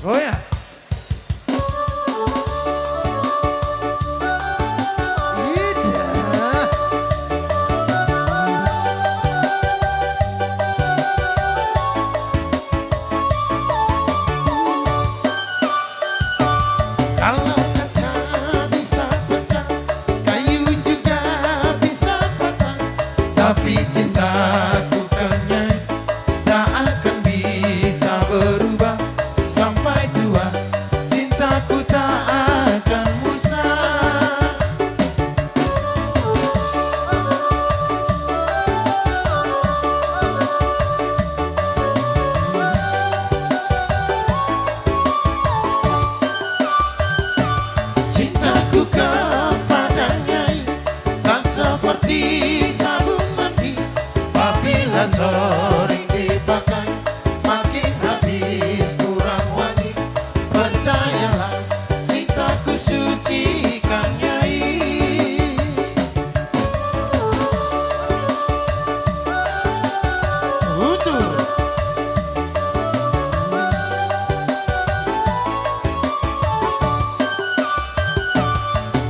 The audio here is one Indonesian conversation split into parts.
Oh ya. Kalau kaca bisa pecah, kayu juga bisa patah, tapi cintaku kenyang tak akan bisa berubah sampai tua. Cintaku tak akan musnah. Cintaku kepadanya tak seperti sabun mandi, apabila sering dipakai makin habis kurang wangi. Percayalah, cintaku suci kan nyai. Utuh.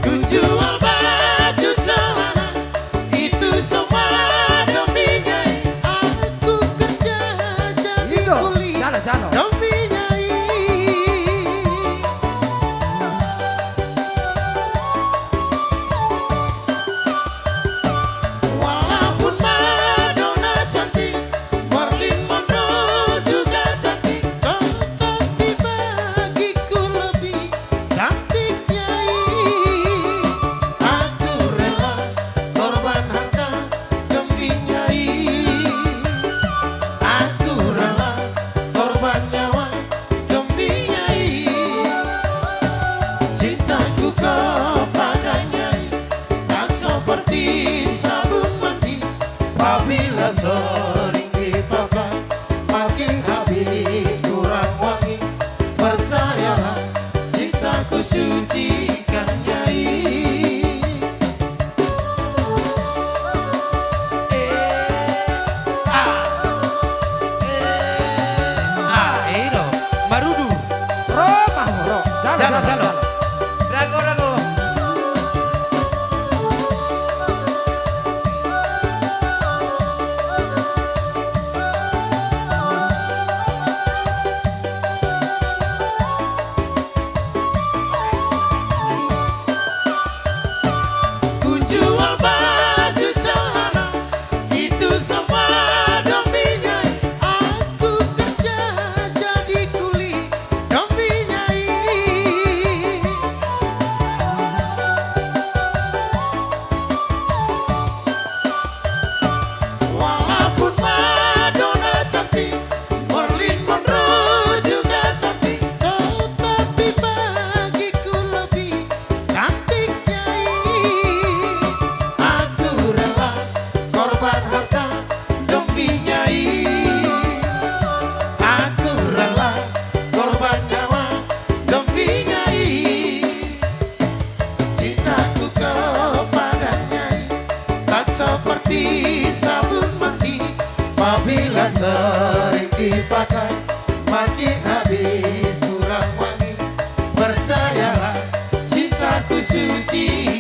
Ku jual baju celana, itu semua demi nyai. Aku kerja jadi kuli demi nyai. Walaupun Madonna cantik, Marilyn Monroe juga cantik, tetapi bagiku lebih cantik nyai. Aku rela korban harta demi nyai. Aku rela korban nyawa demi nyai. Cintaku kepada nyai tak seperti sabun mandi, apabila sering dipakai makin habis kurang wangi. Percayalah, cintaku suci kan nyai. Iro, Marudu. Roma, Jalo, jalo. Rago, rago. Ku jual baju celana, itu semua demi nyai. Aku kerja jadi kuli demi nyai. Walaupun Madonna cantik, Marilyn Monroe juga cantik, tetapi bagiku lebih cantik nyai. Aku rela korban harta demi nyai. Aku rela korban nyawa demi nyai. Cintaku kepada nyai tak seperti sabun mandi, apabila sering dipakai makin habis kurang wangi. Percayalah, cintaku suci